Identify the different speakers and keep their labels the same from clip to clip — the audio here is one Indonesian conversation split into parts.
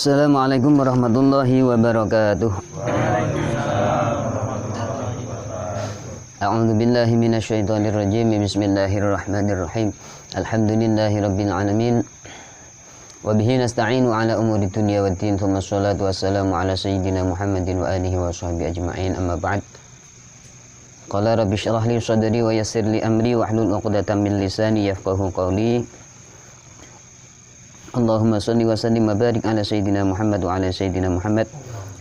Speaker 1: Assalamualaikum warahmatullahi wabarakatuh. A'udzu billahi minasyaitonir rajim. Bismillahirrahmanirrahim. Alhamdulillahi rabbil alamin. Wa bihi nasta'inu ala umuri dunya waddin. Tsumma sholatu wassalamu ala sayyidina Muhammadin wa alihi wa sahbihi ajma'in. Amma ba'd. Qala rabbi shrah li sadri wa yassir li amri wahlul 'uqdatam min lisani yafqahu qawli. Allahumma salli wa sallim wa barik ala sayyidina Muhammad wa ala sayyidina Muhammad.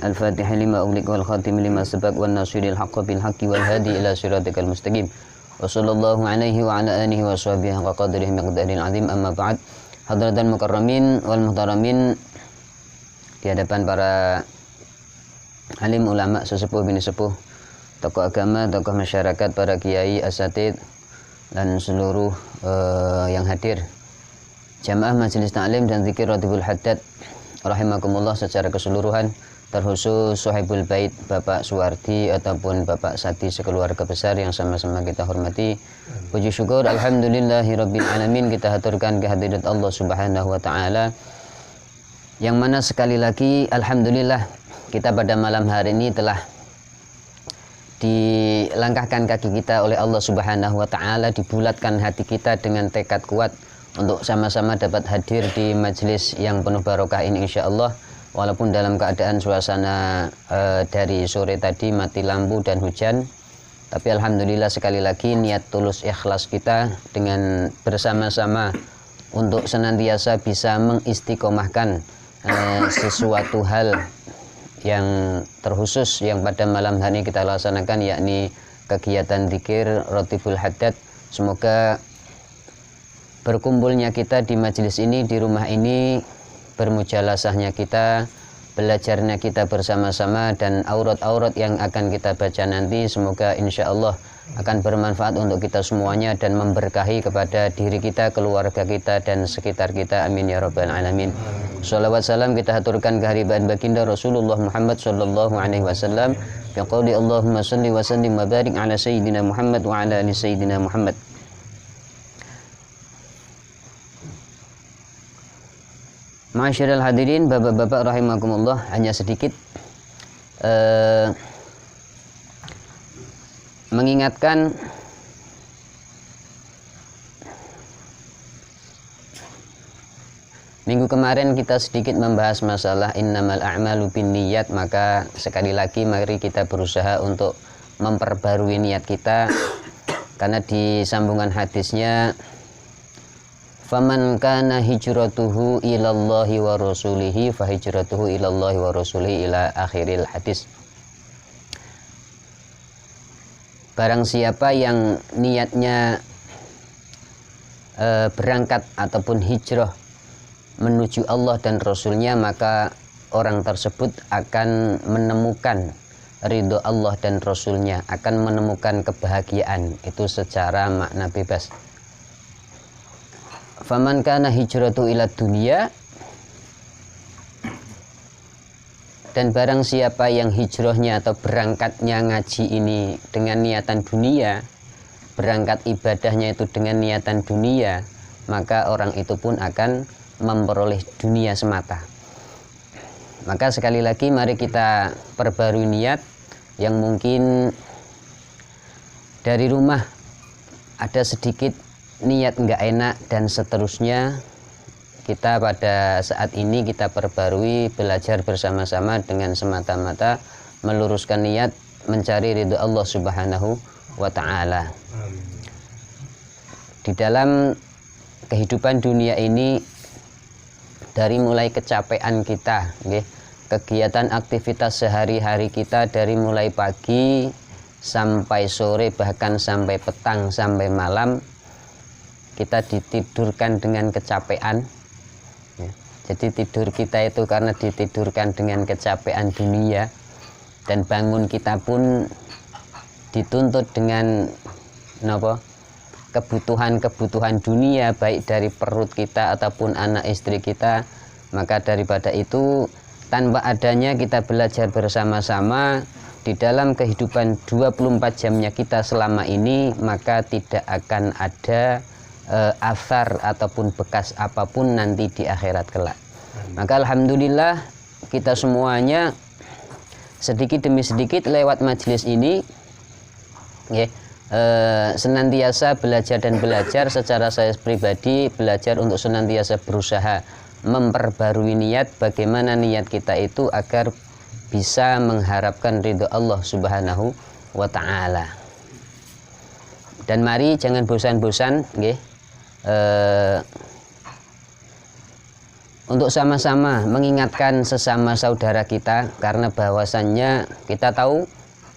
Speaker 1: Al-Fatih lima ughliq wal khatim lima sabaq wan nasiril haqqi bil haqqi wal hadi ila siratikal mustaqim. Wa sallallahu alaihi wa ala alihi wa sahbihi wa qadrihi miqdaril azim. Amma ba'd. Hadratan mukarramin wal muhtaramin, di hadapan para alim ulama, sesepuh bini sepuh, tokoh agama, tokoh masyarakat, para kiai, asatid dan seluruh yang hadir, jamaah majelis ta'lim dan zikir Ratibul Haddad rahimakumullah secara keseluruhan, terkhusus Sohibul Bait Bapak Suwardi ataupun Bapak Sati sekeluarga besar yang sama-sama kita hormati. Puji syukur alhamdulillahirabbil alamin kita haturkan kehadirat Allah Subhanahu wa taala, yang mana sekali lagi alhamdulillah kita pada malam hari ini telah dilangkahkan kaki kita oleh Allah Subhanahu wa taala, dibulatkan hati kita dengan tekad kuat untuk sama-sama dapat hadir di majelis yang penuh barokah ini insyaallah. Walaupun dalam keadaan suasana dari sore tadi mati lampu dan hujan, tapi alhamdulillah sekali lagi niat tulus ikhlas kita dengan bersama-sama untuk senantiasa bisa mengistiqomahkan sesuatu hal yang terkhusus yang pada malam hari kita laksanakan, yakni kegiatan zikir Ratibul Haddad. Semoga berkumpulnya kita di majelis ini, di rumah ini, bermujalasahnya kita, belajarnya kita bersama-sama, dan aurat-aurat yang akan kita baca nanti semoga insya Allah akan bermanfaat untuk kita semuanya dan memberkahi kepada diri kita, keluarga kita, dan sekitar kita. Amin ya rabbal alamin. Shalawat salam kita haturkan kehadiran baginda Rasulullah Muhammad sallallahu alaihi wasallam. Biqauli Allahumma salli wa sallim wa barik ala sayyidina Muhammad wa ala ali sayyidina Muhammad. Ma'asyiral hadirin, bapak-bapak rahimakumullah, hanya sedikit mengingatkan minggu kemarin kita sedikit membahas masalah innamal a'malu binniyat, maka sekali lagi mari kita berusaha untuk memperbarui niat kita, karena di sambungan hadisnya faman kana hijratuhu ilallahi wa rasulihi fa hijratuhu ilallahi wa rasulihi ila akhiril hadis. Barang siapa yang niatnya berangkat ataupun hijrah menuju Allah dan Rasulnya, maka orang tersebut akan menemukan ridho Allah dan Rasulnya, akan menemukan kebahagiaan itu secara makna bebas. Faman kana hijratu ila dunya, dan barang siapa yang hijrahnya atau berangkatnya ngaji ini dengan niatan dunia, berangkat ibadahnya itu dengan niatan dunia, maka orang itu pun akan memperoleh dunia semata. Maka sekali lagi mari kita perbarui niat. Yang mungkin dari rumah ada sedikit niat nggak enak dan seterusnya, kita pada saat ini kita perbarui, belajar bersama-sama dengan semata-mata meluruskan niat mencari ridho Allah Subhanahu wa ta'ala. Di dalam kehidupan dunia ini, dari mulai kecapean kita, kegiatan aktivitas sehari-hari kita dari mulai pagi sampai sore, bahkan sampai petang, sampai malam, kita ditidurkan dengan kecapean. Jadi tidur kita itu karena ditidurkan dengan kecapean dunia, dan bangun kita pun dituntut dengan kebutuhan-kebutuhan dunia, baik dari perut kita ataupun anak istri kita. Maka daripada itu, tanpa adanya kita belajar bersama-sama di dalam kehidupan 24 jamnya kita selama ini, maka tidak akan ada asar ataupun bekas apapun nanti di akhirat kelak. Maka alhamdulillah kita semuanya sedikit demi sedikit lewat majelis ini ya, senantiasa belajar dan belajar. Secara saya pribadi belajar untuk senantiasa berusaha memperbarui niat, bagaimana niat kita itu agar bisa mengharapkan ridho Allah Subhanahu wa ta'ala. Dan mari jangan bosan-bosan nggih, untuk sama-sama mengingatkan sesama saudara kita, karena bahwasannya kita tahu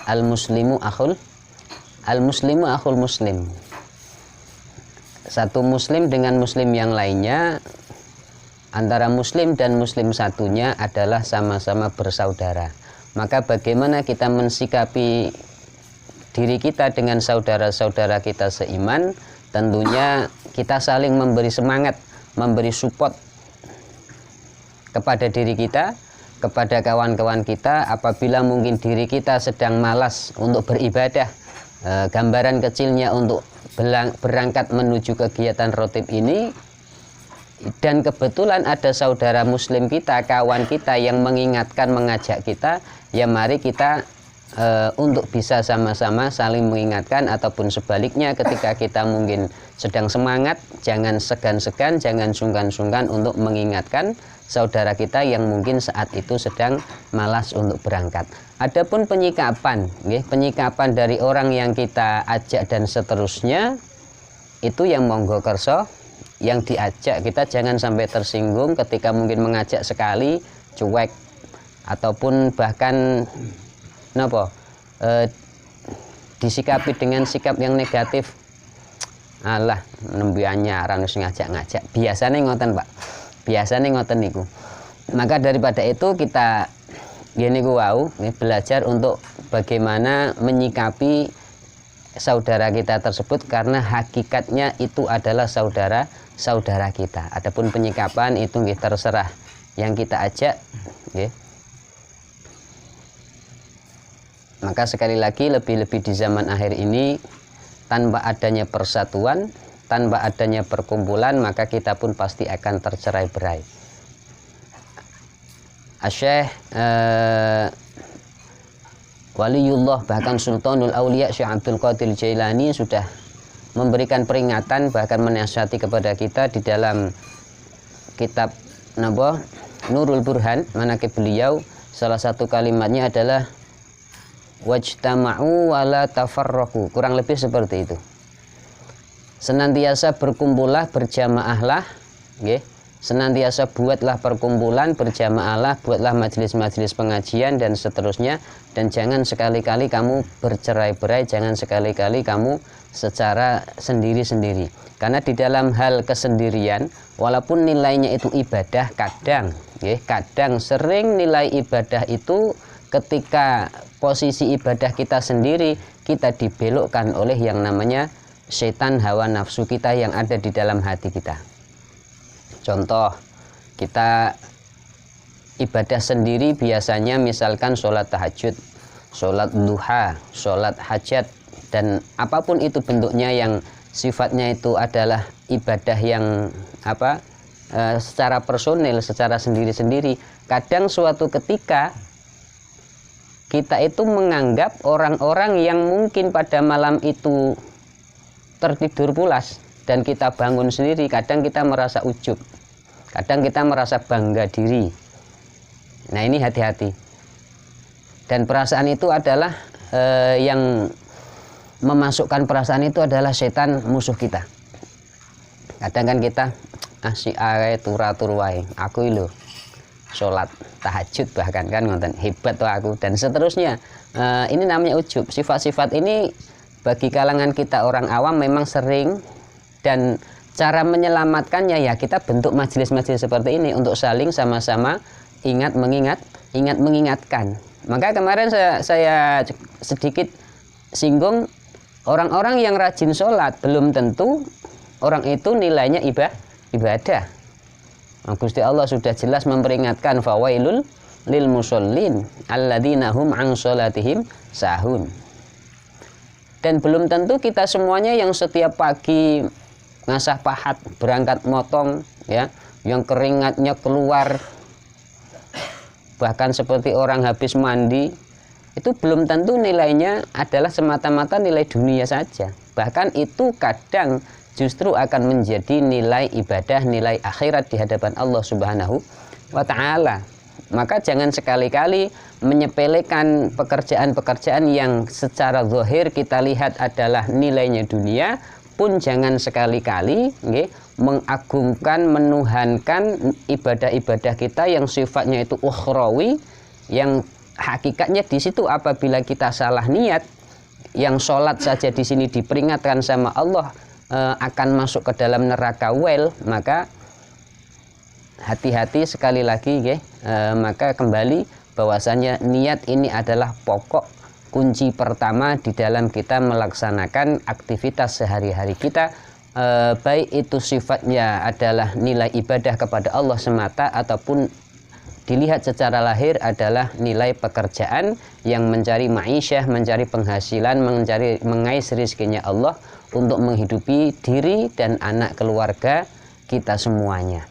Speaker 1: al-muslimu akhul muslim. Satu muslim dengan muslim yang lainnya, antara muslim dan muslim satunya adalah sama-sama bersaudara. Maka bagaimana kita mensikapi diri kita dengan saudara-saudara kita seiman? Tentunya kita saling memberi semangat, memberi support kepada diri kita, kepada kawan-kawan kita. Apabila mungkin diri kita sedang malas untuk beribadah, gambaran kecilnya untuk berangkat menuju kegiatan rotib ini, dan kebetulan ada saudara muslim kita, kawan kita yang mengingatkan, mengajak kita, ya mari kita untuk bisa sama-sama saling mengingatkan. Ataupun sebaliknya, ketika kita mungkin sedang semangat, jangan segan-segan, jangan sungkan-sungkan untuk mengingatkan saudara kita yang mungkin saat itu sedang malas untuk berangkat. Adapun penyikapan, penyikapan dari orang yang kita ajak dan seterusnya, itu yang monggo kerso, yang diajak kita jangan sampai tersinggung ketika mungkin mengajak sekali cuek, ataupun bahkan disikapi dengan sikap yang negatif. Alah, nembiannya orang ngajak-ngajak. Biasanya ngoten, Pak. Biasanya ngoten niku. Maka daripada itu kita belajar untuk bagaimana menyikapi saudara kita tersebut, karena hakikatnya itu adalah saudara kita. Adapun penyikapan itu terserah yang kita ajak. Maka sekali lagi, lebih-lebih di zaman akhir ini, tanpa adanya persatuan, tanpa adanya perkumpulan, maka kita pun pasti akan tercerai-berai. Syekh Waliullah, bahkan Sultanul Aulia Syekh Abdul Qadir Jailani sudah memberikan peringatan, bahkan menasihati kepada kita di dalam kitab Nurul Burhan, manaqib beliau. Salah satu kalimatnya adalah wajtama'u wala tafarraqu, kurang lebih seperti itu. Senantiasa berkumpullah, berjamaahlah, senantiasa buatlah perkumpulan, berjamaahlah, buatlah majelis-majelis pengajian dan seterusnya, dan jangan sekali-kali kamu bercerai-berai, jangan sekali-kali kamu secara sendiri-sendiri. Karena di dalam hal kesendirian, walaupun nilainya itu ibadah, kadang sering nilai ibadah itu ketika posisi ibadah kita sendiri, kita dibelokkan oleh yang namanya setan hawa nafsu kita yang ada di dalam hati kita. Contoh, kita ibadah sendiri biasanya misalkan sholat tahajud, sholat duha, sholat hajat, dan apapun itu bentuknya yang sifatnya itu adalah ibadah yang secara personil, secara sendiri-sendiri. Kadang suatu ketika kita itu menganggap orang-orang yang mungkin pada malam itu tertidur pulas dan kita bangun sendiri, kadang kita merasa ujub, kadang kita merasa bangga diri. Nah, ini hati-hati. Dan perasaan itu adalah yang memasukkan perasaan itu adalah setan, musuh kita. Kadang kan kita si ae turatur wae, aku lho sholat tahajud bahkan kan ngonten hebat tuh aku dan seterusnya. Ini namanya ujub. Sifat-sifat ini bagi kalangan kita orang awam memang sering, dan cara menyelamatkannya ya kita bentuk majelis-majelis seperti ini untuk saling sama-sama ingat mengingatkan. Maka kemarin saya sedikit singgung, orang-orang yang rajin sholat belum tentu orang itu nilainya ibadah. Gusti Allah sudah jelas memperingatkan, fawailul lil musallin alladzina hum an sholatihim sahun. Dan belum tentu kita semuanya yang setiap pagi ngasah pahat, berangkat motong, ya, yang keringatnya keluar bahkan seperti orang habis mandi, itu belum tentu nilainya adalah semata-mata nilai dunia saja. Bahkan itu kadang justru akan menjadi nilai ibadah, nilai akhirat di hadapan Allah Subhanahu wa Ta'ala. Maka jangan sekali-kali menyepelekan pekerjaan-pekerjaan yang secara zahir kita lihat adalah nilainya dunia, pun jangan sekali-kali mengagungkan, menuhankan ibadah-ibadah kita yang sifatnya itu ukhrawi, yang hakikatnya di situ apabila kita salah niat, yang sholat saja di sini diperingatkan sama Allah akan masuk ke dalam neraka maka hati-hati sekali lagi maka kembali bahwasanya niat ini adalah pokok kunci pertama di dalam kita melaksanakan aktivitas sehari-hari kita, baik itu sifatnya adalah nilai ibadah kepada Allah semata ataupun dilihat secara lahir adalah nilai pekerjaan yang mencari ma'isyah, mencari penghasilan, mengais rezekinya Allah untuk menghidupi diri dan anak keluarga kita semuanya.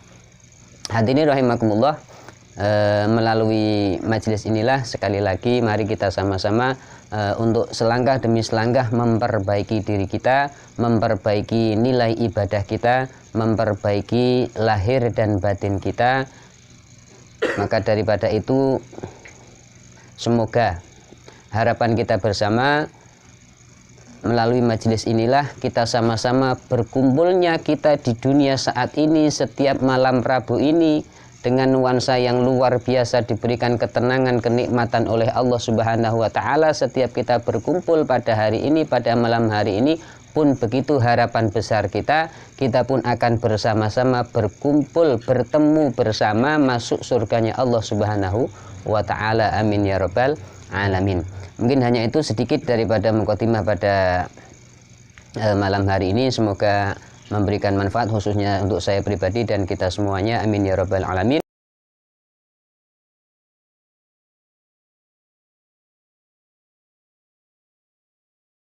Speaker 1: Hadirin rahimakumullah, melalui majelis inilah sekali lagi mari kita sama-sama untuk selangkah demi selangkah memperbaiki diri kita, memperbaiki nilai ibadah kita, memperbaiki lahir dan batin kita. Maka daripada itu semoga harapan kita bersama melalui majelis inilah kita sama-sama berkumpulnya kita di dunia saat ini setiap malam Rabu ini dengan nuansa yang luar biasa, diberikan ketenangan, kenikmatan oleh Allah Subhanahu wa Ta'ala. Setiap kita berkumpul pada hari ini, pada malam hari ini pun begitu harapan besar kita pun akan bersama-sama berkumpul, bertemu bersama masuk surganya Allah Subhanahu wa Ta'ala. Amin ya rabbal alamin. Mungkin hanya itu sedikit daripada mukadimah pada malam hari ini. Semoga memberikan manfaat khususnya untuk saya pribadi dan kita semuanya. Amin ya rabbal alamin.